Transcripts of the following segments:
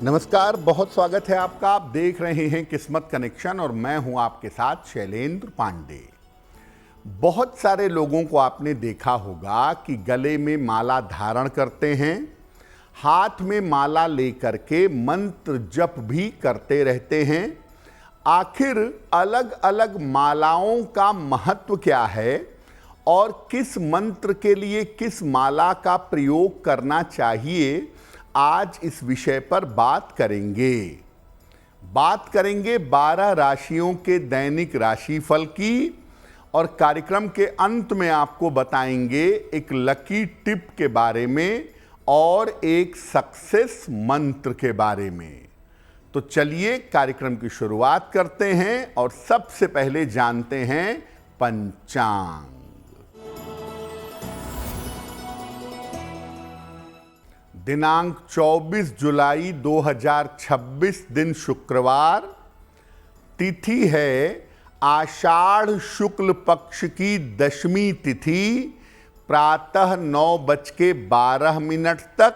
नमस्कार, बहुत स्वागत है आपका। आप देख रहे हैं किस्मत कनेक्शन और मैं हूं आपके साथ शैलेंद्र पांडे। बहुत सारे लोगों को आपने देखा होगा कि गले में माला धारण करते हैं, हाथ में माला लेकर के मंत्र जप भी करते रहते हैं। आखिर अलग अलग मालाओं का महत्व क्या है और किस मंत्र के लिए किस माला का प्रयोग करना चाहिए, आज इस विषय पर बात करेंगे। 12 राशियों के दैनिक राशिफल की और कार्यक्रम के अंत में आपको बताएंगे एक लकी टिप के बारे में और एक सक्सेस मंत्र के बारे में। तो चलिए कार्यक्रम की शुरुआत करते हैं और सबसे पहले जानते हैं पंचांग। दिनांक 24 जुलाई 2026 दिन शुक्रवार, तिथि है आषाढ़ शुक्ल पक्ष की दशमी तिथि, प्रातः 9:12 तक।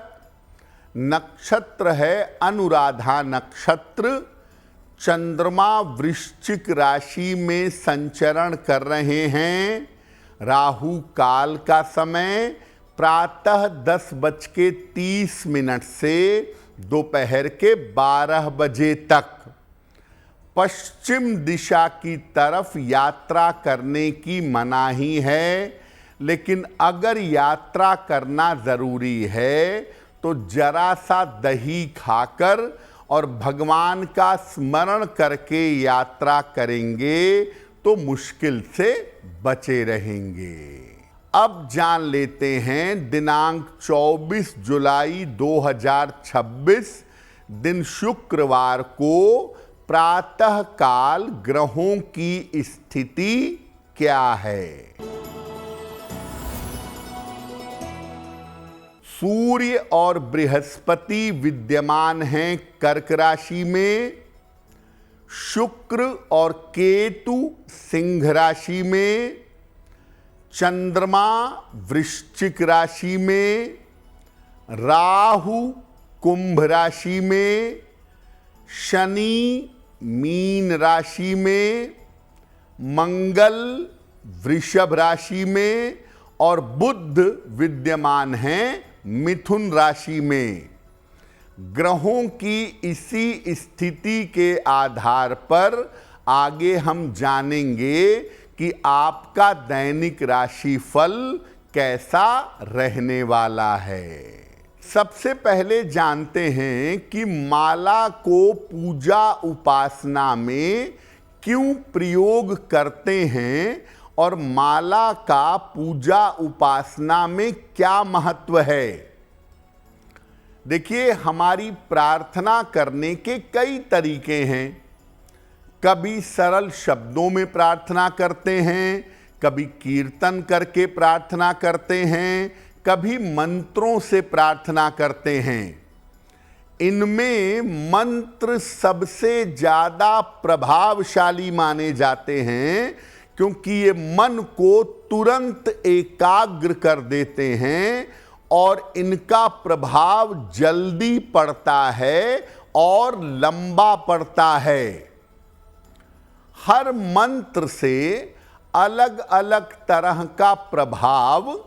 नक्षत्र है अनुराधा नक्षत्र। चंद्रमा वृश्चिक राशि में संचरण कर रहे हैं। राहु काल का समय प्रातः 10:30 से दोपहर के 12 बजे तक। पश्चिम दिशा की तरफ यात्रा करने की मनाही है, लेकिन अगर यात्रा करना जरूरी है तो जरा सा दही खाकर और भगवान का स्मरण करके यात्रा करेंगे तो मुश्किल से बचे रहेंगे। अब जान लेते हैं दिनांक 24 जुलाई 2026 दिन शुक्रवार को प्रातः काल ग्रहों की स्थिति क्या है। सूर्य और बृहस्पति विद्यमान हैं कर्क राशि में। शुक्र और केतु सिंह राशि में। चंद्रमा वृश्चिक राशि में। राहु कुंभ राशि में। शनि मीन राशि में। मंगल वृषभ राशि में और बुध विद्यमान हैं मिथुन राशि में। ग्रहों की इसी स्थिति के आधार पर आगे हम जानेंगे कि आपका दैनिक राशिफल कैसा रहने वाला है। सबसे पहले जानते हैं कि माला को पूजा उपासना में क्यों प्रयोग करते हैं और माला का पूजा उपासना में क्या महत्व है। देखिए, हमारी प्रार्थना करने के कई तरीके हैं। कभी सरल शब्दों में प्रार्थना करते हैं, कभी कीर्तन करके प्रार्थना करते हैं, कभी मंत्रों से प्रार्थना करते हैं। इनमें मंत्र सबसे ज़्यादा प्रभावशाली माने जाते हैं क्योंकि ये मन को तुरंत एकाग्र कर देते हैं और इनका प्रभाव जल्दी पड़ता है और लंबा पड़ता है। हर मंत्र से अलग अलग तरह का प्रभाव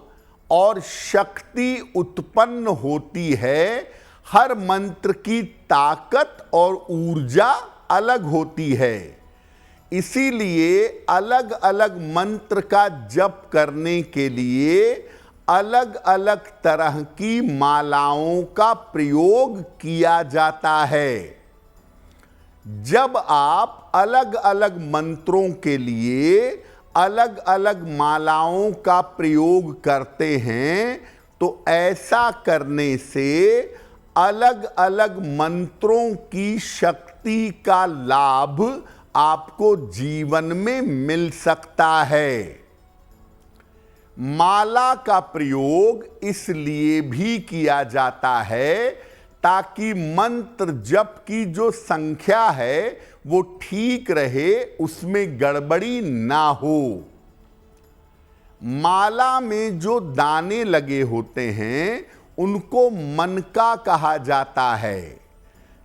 और शक्ति उत्पन्न होती है। हर मंत्र की ताकत और ऊर्जा अलग होती है। इसीलिए अलग अलग मंत्र का जप करने के लिए अलग अलग तरह की मालाओं का प्रयोग किया जाता है। जब आप अलग अलग मंत्रों के लिए अलग अलग मालाओं का प्रयोग करते हैं तो ऐसा करने से अलग अलग मंत्रों की शक्ति का लाभ आपको जीवन में मिल सकता है। माला का प्रयोग इसलिए भी किया जाता है ताकि मंत्र जप की जो संख्या है वो ठीक रहे, उसमें गड़बड़ी ना हो। माला में जो दाने लगे होते हैं उनको मनका कहा जाता है।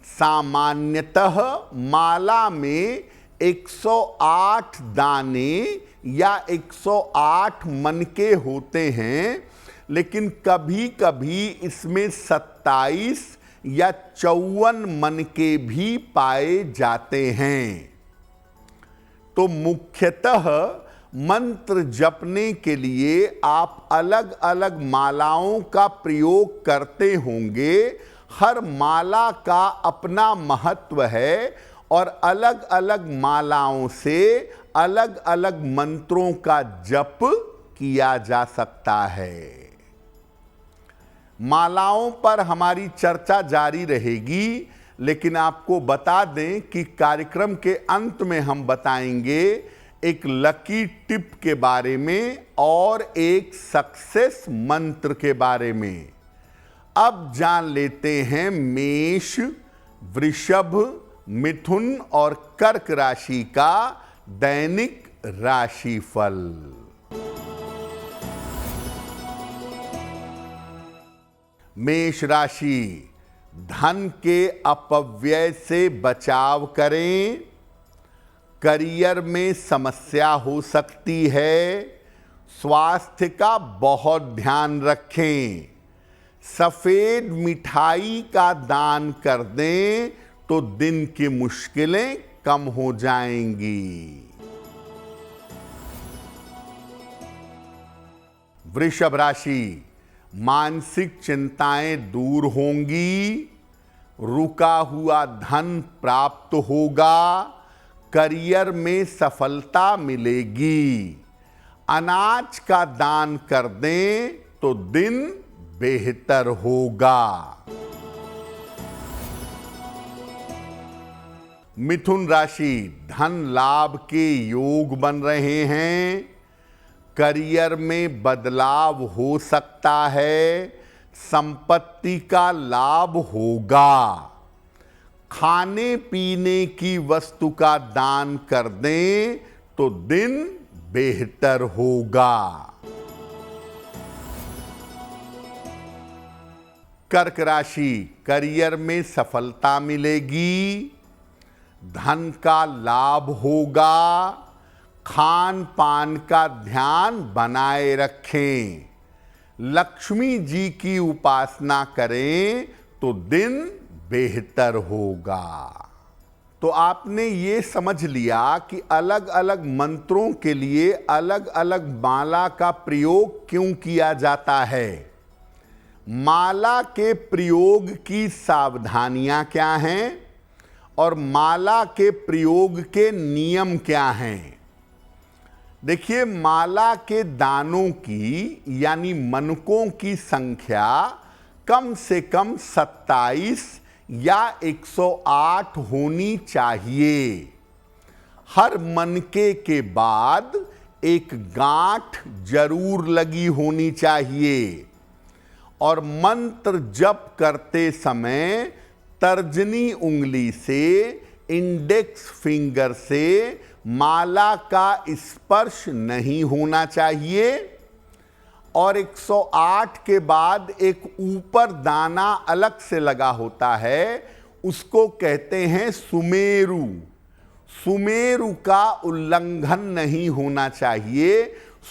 सामान्यतः माला में 108 दाने या 108 मनके होते हैं, लेकिन कभी कभी इसमें 27 या 54 मनके भी पाए जाते हैं। तो मुख्यतः मंत्र जपने के लिए आप अलग अलग मालाओं का प्रयोग करते होंगे। हर माला का अपना महत्व है और अलग अलग मालाओं से अलग अलग मंत्रों का जप किया जा सकता है। मालाओं पर हमारी चर्चा जारी रहेगी, लेकिन आपको बता दें कि कार्यक्रम के अंत में हम बताएंगे एक लकी टिप के बारे में और एक सक्सेस मंत्र के बारे में। अब जान लेते हैं मेष, वृषभ, मिथुन और कर्क राशि का दैनिक राशिफल। मेष राशि, धन के अपव्यय से बचाव करें। करियर में समस्या हो सकती है। स्वास्थ्य का बहुत ध्यान रखें। सफेद मिठाई का दान कर दें तो दिन की मुश्किलें कम हो जाएंगी। वृषभ राशि, मानसिक चिंताएं दूर होंगी। रुका हुआ धन प्राप्त होगा। करियर में सफलता मिलेगी। अनाज का दान कर दें तो दिन बेहतर होगा। मिथुन राशि, धन लाभ के योग बन रहे हैं। करियर में बदलाव हो सकता है। संपत्ति का लाभ होगा। खाने पीने की वस्तु का दान कर दें तो दिन बेहतर होगा। कर्क राशि, करियर में सफलता मिलेगी। धन का लाभ होगा। खान पान का ध्यान बनाए रखें। लक्ष्मी जी की उपासना करें तो दिन बेहतर होगा। तो आपने ये समझ लिया कि अलग अलग मंत्रों के लिए अलग अलग माला का प्रयोग क्यों किया जाता है। माला के प्रयोग की सावधानियां क्या हैं और माला के प्रयोग के नियम क्या हैं। देखिए, माला के दानों की यानी मनकों की संख्या कम से कम 27 या 108 होनी चाहिए। हर मनके के बाद एक गांठ जरूर लगी होनी चाहिए और मंत्र जप करते समय तर्जनी उंगली से, इंडेक्स फिंगर से माला का स्पर्श नहीं होना चाहिए और 108 के बाद एक ऊपर दाना अलग से लगा होता है, उसको कहते हैं सुमेरु। सुमेरु का उल्लंघन नहीं होना चाहिए।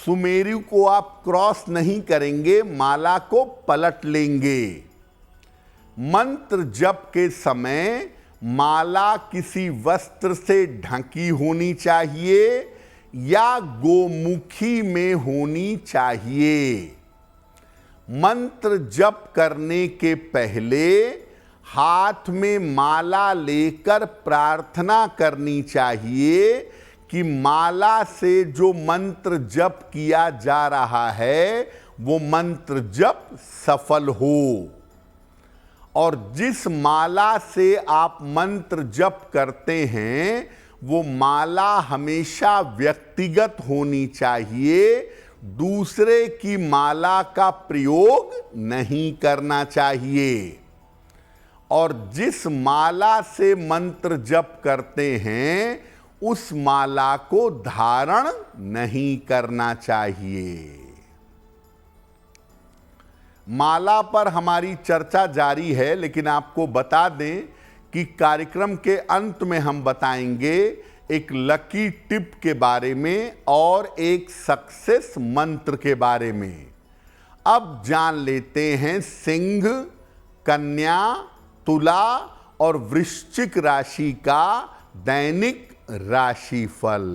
सुमेरु को आप क्रॉस नहीं करेंगे, माला को पलट लेंगे। मंत्र जप के समय माला किसी वस्त्र से ढकी होनी चाहिए या गोमुखी में होनी चाहिए। मंत्र जप करने के पहले हाथ में माला लेकर प्रार्थना करनी चाहिए कि माला से जो मंत्र जप किया जा रहा है वो मंत्र जप सफल हो। और जिस माला से आप मंत्र जप करते हैं वो माला हमेशा व्यक्तिगत होनी चाहिए। दूसरे की माला का प्रयोग नहीं करना चाहिए। और जिस माला से मंत्र जप करते हैं उस माला को धारण नहीं करना चाहिए। माला पर हमारी चर्चा जारी है, लेकिन आपको बता दें कि कार्यक्रम के अंत में हम बताएंगे एक लकी टिप के बारे में और एक सक्सेस मंत्र के बारे में। अब जान लेते हैं सिंह, कन्या, तुला और वृश्चिक राशि का दैनिक राशिफल।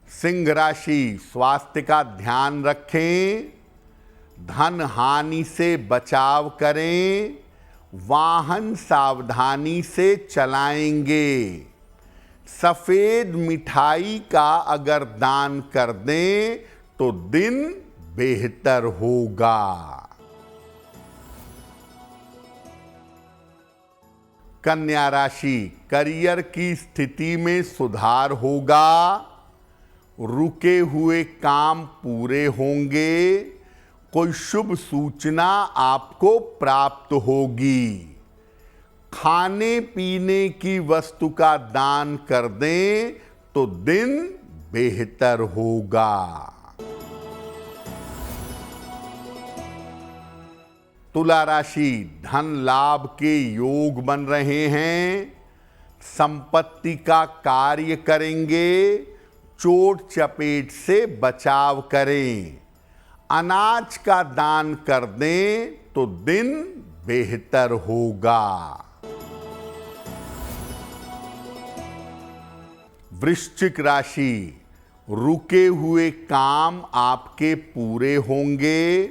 सिंह राशि, स्वास्थ्य का ध्यान रखें, धन हानि से बचाव करें, वाहन सावधानी से चलाएंगे। सफेद मिठाई का अगर दान कर दें तो दिन बेहतर होगा। कन्या राशि, करियर की स्थिति में सुधार होगा, रुके हुए काम पूरे होंगे, कोई शुभ सूचना आपको प्राप्त होगी। खाने पीने की वस्तु का दान कर दें तो दिन बेहतर होगा। तुला राशि, धन लाभ के योग बन रहे हैं, संपत्ति का कार्य करेंगे, चोट चपेट से बचाव करें। अनाज का दान कर दें तो दिन बेहतर होगा। वृश्चिक राशि, रुके हुए काम आपके पूरे होंगे,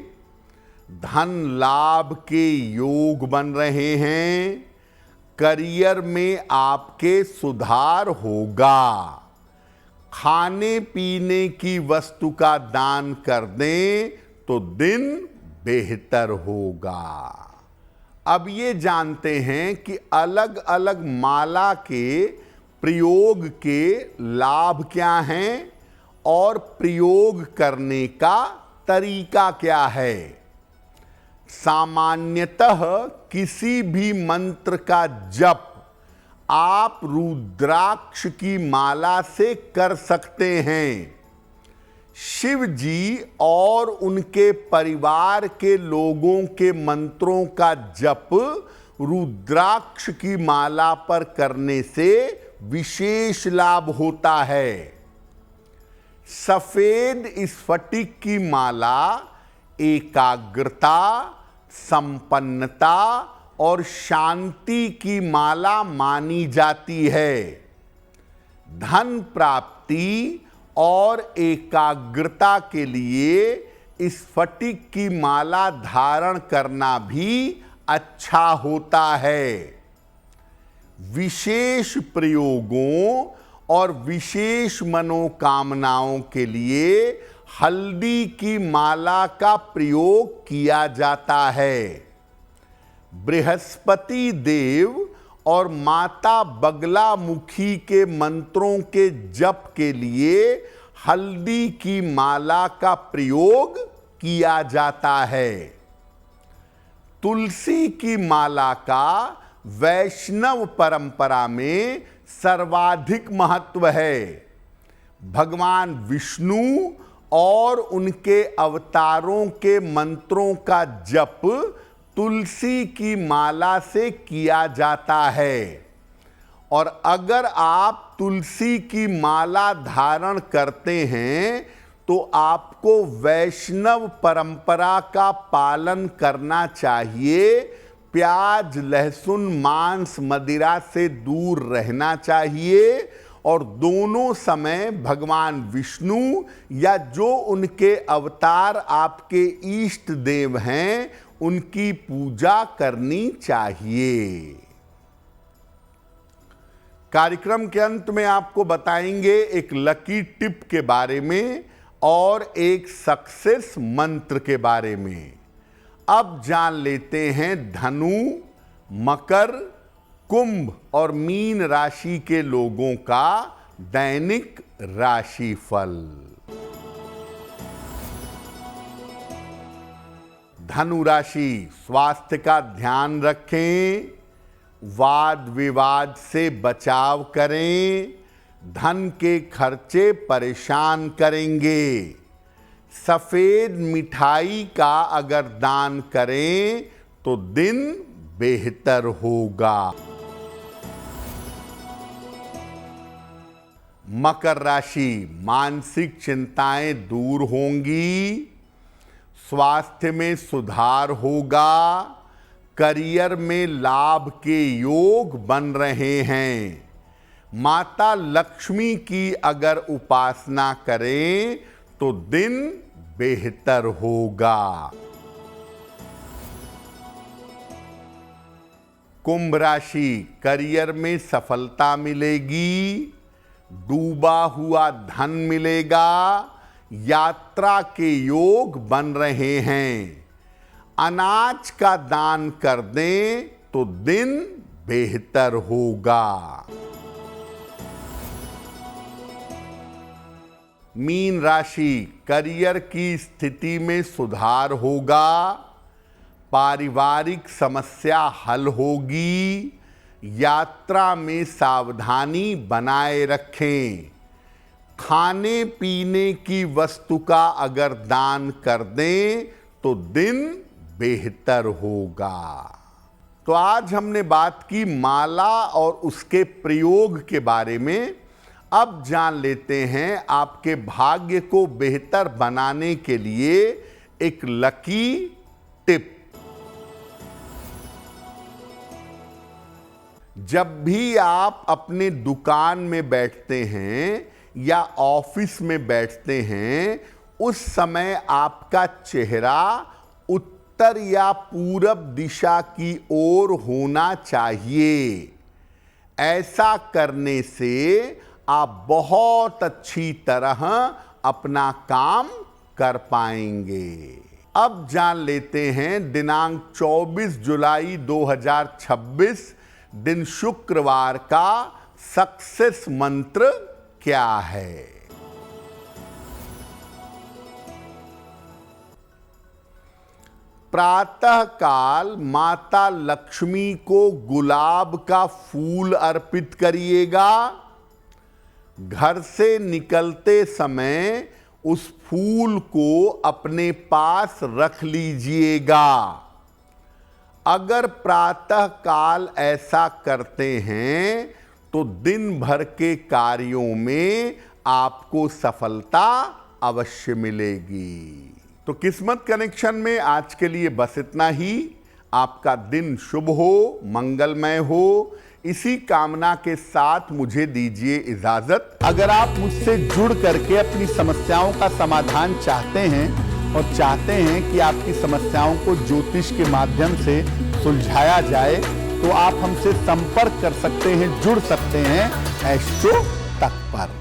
धन लाभ के योग बन रहे हैं, करियर में आपके सुधार होगा। खाने पीने की वस्तु का दान कर दें तो दिन बेहतर होगा। अब ये जानते हैं कि अलग अलग माला के प्रयोग के लाभ क्या हैं और प्रयोग करने का तरीका क्या है। सामान्यतः किसी भी मंत्र का जप आप रुद्राक्ष की माला से कर सकते हैं। शिव जी और उनके परिवार के लोगों के मंत्रों का जप रुद्राक्ष की माला पर करने से विशेष लाभ होता है। सफेद स्फटिक की माला एकाग्रता, संपन्नता और शांति की माला मानी जाती है। धन प्राप्ति और एकाग्रता के लिए स्फटिक की माला धारण करना भी अच्छा होता है। विशेष प्रयोगों और विशेष मनोकामनाओं के लिए हल्दी की माला का प्रयोग किया जाता है। बृहस्पति देव और माता बगलामुखी के मंत्रों के जप के लिए हल्दी की माला का प्रयोग किया जाता है। तुलसी की माला का वैष्णव परंपरा में सर्वाधिक महत्व है। भगवान विष्णु और उनके अवतारों के मंत्रों का जप तुलसी की माला से किया जाता है। और अगर आप तुलसी की माला धारण करते हैं तो आपको वैष्णव परंपरा का पालन करना चाहिए। प्याज, लहसुन, मांस, मदिरा से दूर रहना चाहिए और दोनों समय भगवान विष्णु या जो उनके अवतार आपके इष्ट देव हैं उनकी पूजा करनी चाहिए। कार्यक्रम के अंत में आपको बताएंगे एक लकी टिप के बारे में और एक सक्सेस मंत्र के बारे में। अब जान लेते हैं धनु, मकर, कुंभ और मीन राशि के लोगों का दैनिक राशिफल। धनु राशि, स्वास्थ्य का ध्यान रखें, वाद विवाद से बचाव करें, धन के खर्चे परेशान करेंगे। सफेद मिठाई का अगर दान करें तो दिन बेहतर होगा। मकर राशि, मानसिक चिंताएं दूर होंगी, स्वास्थ्य में सुधार होगा, करियर में लाभ के योग बन रहे हैं। माता लक्ष्मी की अगर उपासना करें तो दिन बेहतर होगा। कुंभ राशि, करियर में सफलता मिलेगी, डूबा हुआ धन मिलेगा, यात्रा के योग बन रहे हैं। अनाज का दान कर दें तो दिन बेहतर होगा। मीन राशि, करियर की स्थिति में सुधार होगा, पारिवारिक समस्या हल होगी, यात्रा में सावधानी बनाए रखें। खाने पीने की वस्तु का अगर दान कर दें तो दिन बेहतर होगा। तो आज हमने बात की माला और उसके प्रयोग के बारे में। अब जान लेते हैं आपके भाग्य को बेहतर बनाने के लिए एक लकी टिप। जब भी आप अपने दुकान में बैठते हैं या ऑफिस में बैठते हैं, उस समय आपका चेहरा उत्तर या पूरब दिशा की ओर होना चाहिए। ऐसा करने से आप बहुत अच्छी तरह अपना काम कर पाएंगे। अब जान लेते हैं दिनांक 24 जुलाई 2026 दिन शुक्रवार का सक्सेस मंत्र क्या है। प्रातः काल माता लक्ष्मी को गुलाब का फूल अर्पित करिएगा। घर से निकलते समय उस फूल को अपने पास रख लीजिएगा। अगर प्रातः काल ऐसा करते हैं तो दिन भर के कार्यों में आपको सफलता अवश्य मिलेगी। तो किस्मत कनेक्शन में आज के लिए बस इतना ही। आपका दिन शुभ हो, मंगलमय हो, इसी कामना के साथ मुझे दीजिए इजाजत। अगर आप मुझसे जुड़ करके अपनी समस्याओं का समाधान चाहते हैं और चाहते हैं कि आपकी समस्याओं को ज्योतिष के माध्यम से सुलझाया जाए, तो आप हमसे संपर्क कर सकते हैं, जुड़ सकते हैं एस्ट्रो तक पर।